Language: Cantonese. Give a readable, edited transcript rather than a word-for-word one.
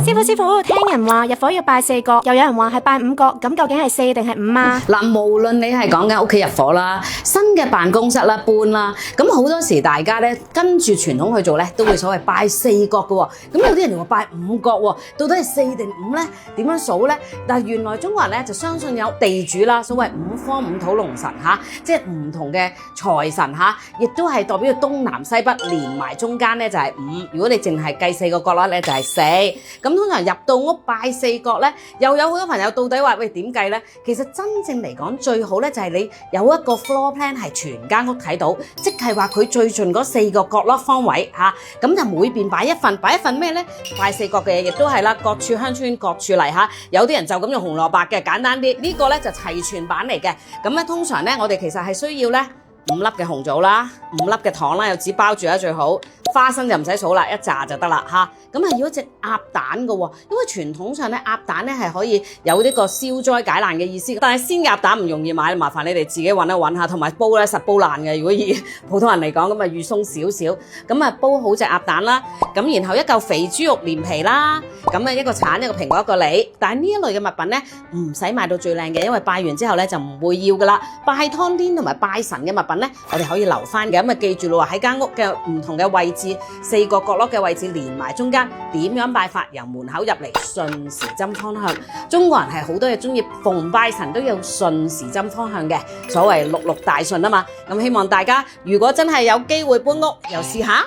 師傅，聽人話入伙要拜4角，又有人話係拜5角，咁究竟係4定係5啊？嗱，無論你係講緊屋企入伙啦、新嘅辦公室啦、搬啦，咁好多時大家咧跟住傳統去做咧，都會所謂拜4角嘅喎。咁有啲人話拜5角喎，到底係4定5咧？點樣數咧？但係原來中國人咧就相信有地主啦，所謂5方5土龍神嚇，即係唔同嘅財神嚇，亦都係代表東南西北連埋中間咧就係5。如果你淨係計4個角落咧就係4。咁通常入到屋拜4角咧，又有好多朋友到底話喂點計咧？其實真正嚟講最好咧就係你有一個 floor plan 係全間屋睇到，即係話佢最盡嗰4個角落方位嚇，咁就每邊擺一份咩咧？拜4角嘅嘢亦都係啦，各處鄉村各處嚟嚇。有啲人就咁用紅蘿蔔嘅，簡單啲。呢個咧就齊全版嚟嘅。咁咧通常咧我哋其實係需要咧5粒嘅紅棗啦，5粒嘅糖啦，有紙包住啦最好。花生就唔使數啦，一紮就得啦嚇。咁係要一隻鴨蛋嘅喎，因為傳統上咧鴨蛋咧係可以有呢個消災解難嘅意思。但係鮮鴨蛋唔容易買，麻煩你哋自己揾一揾下，同埋煲咧實煲爛嘅。如果以普通人嚟講，咁啊預鬆少少，咁啊煲好隻鴨蛋啦。咁然後一嚿肥豬肉連皮啦，咁啊一個橙一個蘋果一個梨。但係呢一類嘅物品咧唔使買到最靚嘅，因為拜完之後咧就唔會要噶啦。拜湯天同埋拜神嘅物品咧，我哋可以留翻嘅。咁啊記住咯，喺間屋嘅唔同嘅位置。4個角落嘅位置連埋中間，點樣拜法？由門口入嚟順時針方向。中國人係好多嘢中意逢拜神都要順時針方向嘅，所謂六六大順啊嘛。咁希望大家如果真係有機會搬屋，又試下。